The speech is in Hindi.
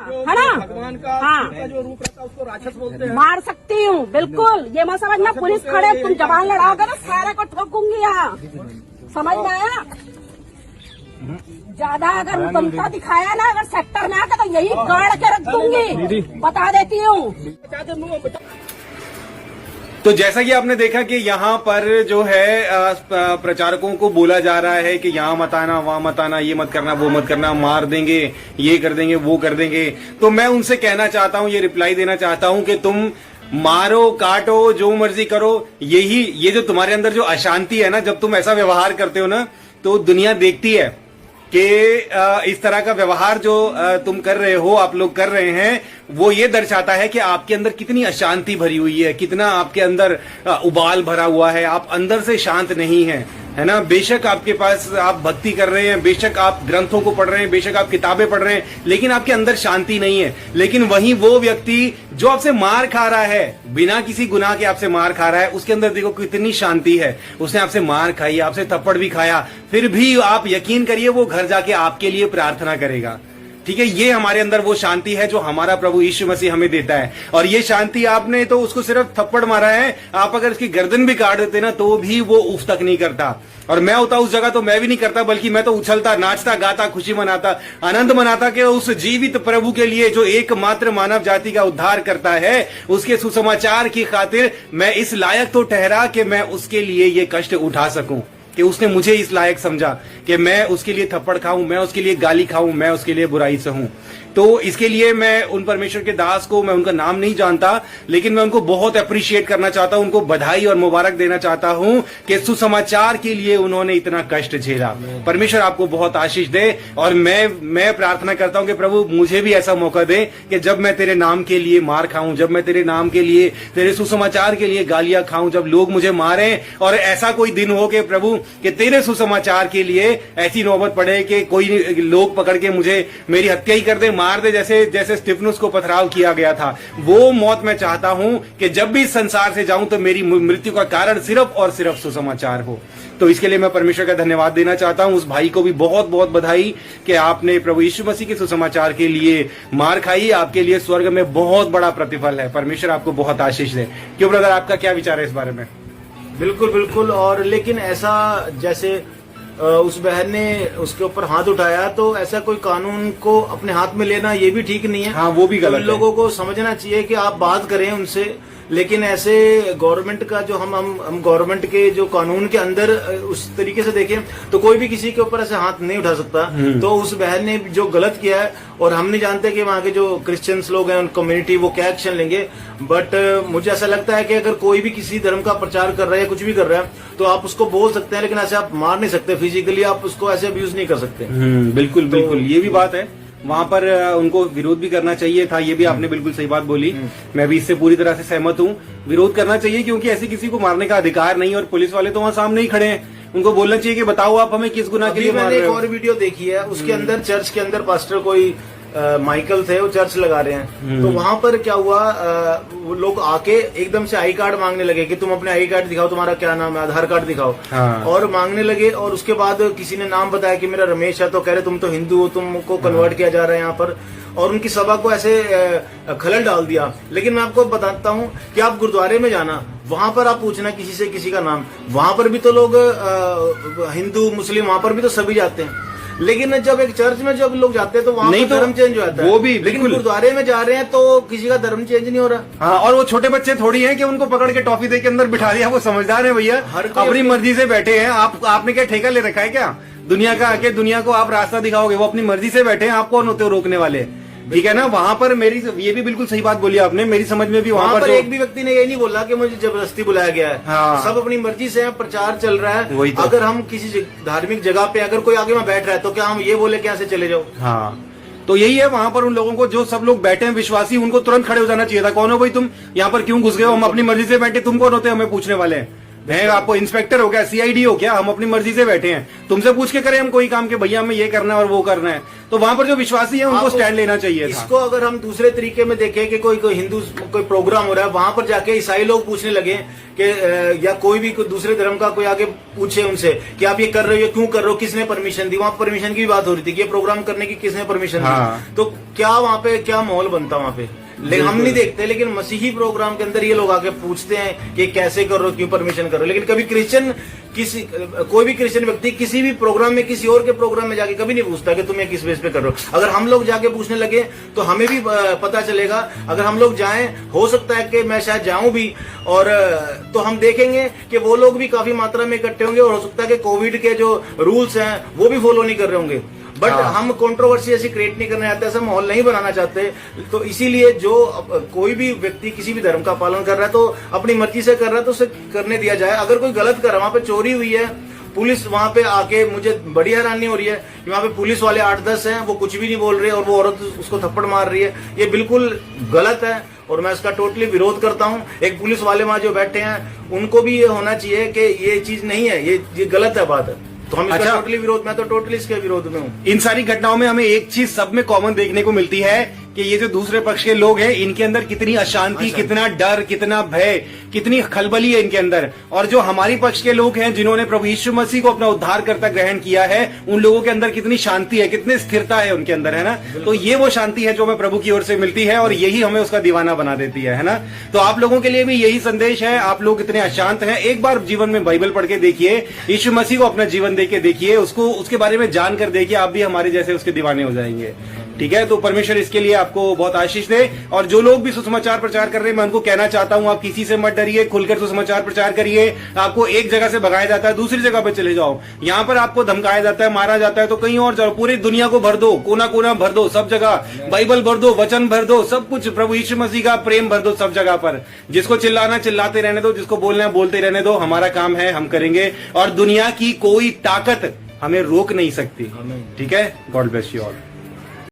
है ना। भगवान का हाँ, जो रूप रहता है उसको राक्षस बोलते हैं। मार सकती हूँ बिल्कुल, ये मत समझना। पुलिस खड़े, तुम जबान लड़ाओगे तो सारे को ठोकूंगी यहाँ, समझ में आया। ज्यादा अगर दमता दिखाया ना, अगर सेक्टर में आकर तो यही गाड़ के रख दूंगी, बता देती हूँ। तो जैसा कि आपने देखा कि यहाँ पर जो है प्रचारकों को बोला जा रहा है कि यहाँ मत आना, वहां मत आना, ये मत करना, वो मत करना, मार देंगे, ये कर देंगे, वो कर देंगे। तो मैं उनसे कहना चाहता हूँ, ये रिप्लाई देना चाहता हूँ कि तुम मारो, काटो, जो मर्जी करो, ये जो तुम्हारे अंदर जो अशांति है ना, जब तुम ऐसा व्यवहार करते हो ना, तो दुनिया देखती है कि इस तरह का व्यवहार जो तुम कर रहे हो, आप लोग कर रहे हैं, वो ये दर्शाता है कि आपके अंदर कितनी अशांति भरी हुई है, कितना आपके अंदर उबाल भरा हुआ है, आप अंदर से शांत नहीं हैं, है ना। बेशक आपके पास आप भक्ति कर रहे हैं, बेशक आप ग्रंथों को पढ़ रहे हैं, बेशक आप किताबें पढ़ रहे हैं, लेकिन आपके अंदर शांति नहीं है। लेकिन वहीं वो व्यक्ति जो आपसे मार खा रहा है, बिना किसी गुनाह के आपसे मार खा रहा है, उसके अंदर देखो कितनी शांति है। उसने आपसे मार खाई, आपसे थप्पड़ भी खाया, फिर भी आप यकीन करिए वो घर जाके आपके लिए प्रार्थना करेगा। ठीक है, ये हमारे अंदर वो शांति है जो हमारा प्रभु यीशु मसीह हमें देता है। और ये शांति आपने तो उसको सिर्फ थप्पड़ मारा है, आप अगर उसकी गर्दन भी काट देते ना तो भी वो उफ तक नहीं करता। और मैं होता उस जगह तो मैं भी नहीं करता, बल्कि मैं तो उछलता, नाचता, गाता, खुशी मनाता, आनंद मनाता कि उस जीवित प्रभु के लिए जो एकमात्र मानव जाति का उद्धार करता है, उसके सुसमाचार की खातिर मैं इस लायक तो ठहरा कि मैं उसके लिए ये कष्ट उठा सकूं, कि उसने मुझे इस लायक समझा कि मैं उसके लिए थप्पड़ खाऊं, मैं उसके लिए गाली खाऊं, मैं उसके लिए बुराई सहूं। तो इसके लिए मैं उन परमेश्वर के दास को, मैं उनका नाम नहीं जानता, लेकिन मैं उनको बहुत अप्रिशिएट करना चाहता हूं, उनको बधाई और मुबारक देना चाहता हूं कि सुसमाचार के लिए उन्होंने इतना कष्ट झेला। परमेश्वर आपको बहुत आशीष दे। और मैं प्रार्थना करता हूं कि प्रभु मुझे भी ऐसा मौका दे कि जब मैं तेरे नाम के लिए मार खाऊं, जब मैं तेरे नाम के लिए, तेरे सुसमाचार के लिए गालियां खाऊं, जब लोग मुझे मारें, और ऐसा कोई दिन हो कि प्रभु कि तेरे सुसमाचार के लिए ऐसी नौबत पड़े कि कोई लोग पकड़ के मुझे मेरी हत्या ही कर दे, मार दे, जैसे स्टिफनुस को पथराव किया गया था। वो मौत मैं चाहता हूं कि जब भी संसार से जाऊं तो मेरी मृत्यु का कारण सिर्फ और सिर्फ सुसमाचार हो। तो इसके लिए मैं परमेश्वर का धन्यवाद देना चाहता हूं। उस भाई को भी बहुत बहुत बधाई कि आपने प्रभु यीशु मसीह के सुसमाचार के लिए मार खाई। आपके लिए स्वर्ग में बहुत बड़ा प्रतिफल है। परमेश्वर आपको बहुत आशीष दे। क्यों ब्रदर, आपका क्या विचार है इस बारे में? बिल्कुल बिल्कुल। और लेकिन ऐसा जैसे उस बहन ने उसके ऊपर हाथ उठाया, तो ऐसा कोई कानून को अपने हाथ में लेना ये भी ठीक नहीं है। हाँ, वो भी गलत है। लोगों को समझना चाहिए कि आप बात करें उनसे, लेकिन ऐसे गवर्नमेंट का जो हम गवर्नमेंट के जो कानून के अंदर उस तरीके से देखें तो कोई भी किसी के ऊपर ऐसे हाथ नहीं उठा सकता। तो उस बहन ने जो गलत किया है, और हम नहीं जानते कि वहाँ के जो क्रिश्चियंस लोग हैं, उन कम्युनिटी, वो क्या एक्शन लेंगे। बट मुझे ऐसा लगता है कि अगर कोई भी किसी धर्म का प्रचार कर रहा है या कुछ भी कर रहा है तो आप उसको बोल सकते हैं, लेकिन ऐसे आप मार नहीं सकते। फिजिकली आप उसको ऐसे अब्यूज नहीं कर सकते। बिल्कुल बिल्कुल, ये भी बात है। वहां पर उनको विरोध भी करना चाहिए था। ये भी आपने बिल्कुल सही बात बोली। मैं भी इससे पूरी तरह से सहमत हूँ। विरोध करना चाहिए, क्योंकि ऐसे किसी को मारने का अधिकार नहीं। और पुलिस वाले तो वहाँ सामने ही खड़े हैं, उनको बोलना चाहिए कि बताओ आप हमें किस गुनाह के लिए मार रहे हो। मैंने एक और वीडियो देखी है, उसके अंदर चर्च के अंदर पास्टर कोई माइकल थे, वो चर्च लगा रहे हैं। तो वहां पर क्या हुआ, वो लोग आके एकदम से आई कार्ड मांगने लगे कि तुम अपने आई कार्ड दिखाओ, तुम्हारा क्या नाम है, आधार कार्ड दिखाओ। हाँ। और मांगने लगे, और उसके बाद किसी ने नाम बताया कि मेरा रमेश है, तो कह रहे तुम तो हिंदू हो, तुमको कन्वर्ट किया जा रहा है यहाँ पर। और उनकी सभा को ऐसे खलल डाल दिया। लेकिन मैं आपको बताता हूँ कि आप गुरुद्वारे में जाना, वहां पर आप पूछना किसी से किसी का नाम, वहां पर भी तो लोग हिंदू मुस्लिम, वहां पर भी तो सभी जाते हैं। लेकिन जब एक चर्च में जब लोग जाते हैं तो वहाँ नहीं, तो धर्म चेंज हो जाता है। वो भी लेकिन गुरुद्वारे में जा रहे हैं तो किसी का धर्म चेंज नहीं हो रहा। हाँ, और वो छोटे बच्चे थोड़ी हैं कि उनको पकड़ के टॉफी दे के अंदर बिठा दिया। वो समझदार है भैया, अपनी मर्जी से बैठे हैं। आपने क्या ठेका ले रखा है क्या दुनिया का, आके दुनिया को आप रास्ता दिखाओगे? वो अपनी मर्जी से बैठे हैं, आप कौन होते हो रोकने वाले? ठीक है ना। वहां पर मेरी, ये भी बिल्कुल सही बात बोली आपने। मेरी समझ में भी वहां पर एक भी व्यक्ति ने ये नहीं बोला कि मुझे जबरदस्ती बुलाया गया है। हाँ। सब अपनी मर्जी से प्रचार चल रहा है। वही तो। अगर हम किसी धार्मिक जगह पे अगर कोई आगे में बैठ रहा है तो क्या हम ये बोले कि यहाँ से चले जाओ? हाँ, तो यही है। वहां पर उन लोगों को, जो सब लोग बैठे हैं विश्वासी, उनको तुरंत खड़े हो जाना चाहिए था। कौन हो भाई तुम, यहाँ पर क्यों घुस गए हो? हम अपनी मर्जी से बैठे, तुम कौन होते हैं हमें पूछने वाले हैं? हैं आपको इंस्पेक्टर हो क्या, सीआईडी हो क्या, हम अपनी मर्जी से बैठे हैं, तुमसे पूछ के करें हम कोई काम के भैया हमें ये करना है और वो करना है। तो वहां पर जो विश्वासी है उनको स्टैंड लेना चाहिए था। इसको अगर हम दूसरे तरीके में देखें कि कोई हिंदू कोई प्रोग्राम हो रहा है, वहां पर जाके ईसाई लोग पूछने लगे कि या कोई भी दूसरे धर्म का कोई आगे पूछे उनसे कि आप ये कर रहे हो, ये क्यों कर रहे हो, किसने परमिशन दी, वहां परमिशन की भी बात हो रही थी कि ये प्रोग्राम करने की किसने परमिशन दी, तो क्या वहां पे क्या माहौल बनता वहां पे। लेकिन हम नहीं देखते, लेकिन मसीही प्रोग्राम के अंदर ये लोग आके पूछते हैं कि कैसे कर रहे हो, क्यों परमिशन कर रहे हो। लेकिन कभी क्रिश्चियन कोई भी क्रिश्चियन व्यक्ति किसी भी प्रोग्राम में, किसी और के प्रोग्राम में जाके कभी नहीं पूछता कि तुम ये किस बेस पे कर रहे हो। अगर हम लोग जाके पूछने लगे तो हमें भी पता चलेगा। अगर हम लोग जाएं, हो सकता है कि मैं शायद जाऊं भी, और तो हम देखेंगे कि वो लोग भी काफी मात्रा में इकट्ठे होंगे, और हो सकता है कि कोविड के जो रूल्स हैं वो भी फॉलो नहीं कर रहे होंगे। बट हम कंट्रोवर्सी ऐसी क्रिएट नहीं करना चाहते, ऐसा माहौल नहीं बनाना चाहते। तो इसीलिए जो कोई भी व्यक्ति किसी भी धर्म का पालन कर रहा है तो अपनी मर्जी से कर रहा है तो उसे करने दिया जाए। अगर कोई गलत कर रहा है, वहां पे चोरी हुई है, पुलिस वहां पे आके, मुझे बड़ी हैरानी हो रही है कि वहां पे पुलिस वाले 8-10 हैं, वो कुछ भी नहीं बोल रहे और वो औरत उसको थप्पड़ मार रही है। ये बिल्कुल गलत है और मैं इसका टोटली विरोध करता हूं। एक पुलिस वाले वहां जो बैठे हैं उनको भी ये होना चाहिए कि ये चीज नहीं है, ये गलत है बात है। तो हम इसका टोटली विरोध, मैं तो टोटली इसके विरोध में हूँ। इन सारी घटनाओं में हमें एक चीज सब में कॉमन देखने को मिलती है कि ये जो दूसरे पक्ष के लोग हैं इनके अंदर कितनी अशांति, कितना डर, कितना भय, कितनी खलबली है इनके अंदर। और जो हमारी पक्ष के लोग हैं जिन्होंने प्रभु यीशु मसीह को अपना उद्धारकर्ता ग्रहण किया है, उन लोगों के अंदर कितनी शांति है, कितनी स्थिरता है उनके अंदर, है ना। तो ये वो शांति है जो हमें प्रभु की ओर से मिलती है और यही हमें उसका दीवाना बना देती है ना। तो आप लोगों के लिए भी यही संदेश है। आप लोग इतने अशांत हैं, एक बार जीवन में बाइबल पढ़ के देखिए, यीशु मसीह को अपना जीवन दे के देखिए, उसको उसके बारे में जानकर देखिए, आप भी हमारे जैसे उसके दीवाने हो जाएंगे। ठीक है, तो परमेश्वर इसके लिए आपको बहुत आशीष दे। और जो लोग भी सुसमाचार प्रचार कर रहे हैं, मैं उनको कहना चाहता हूं, आप किसी से मत डरिए, खुलकर सुसमाचार प्रचार करिए। आपको एक जगह से भगाया जाता है, दूसरी जगह पे चले जाओ। यहां पर आपको धमकाया जाता है, मारा जाता है, तो कहीं और जाओ। पूरी दुनिया को भर दो, कोना कोना भर दो, सब जगह बाइबल भर दो, वचन भर दो, सब कुछ प्रभु यीशु मसीह का प्रेम भर दो सब जगह पर। जिसको चिल्लाना चिल्लाते रहने दो, जिसको बोलना बोलते रहने दो। हमारा काम है, हम करेंगे और दुनिया की कोई ताकत हमें रोक नहीं सकती। ठीक है, गॉड ब्लेस यू ऑल।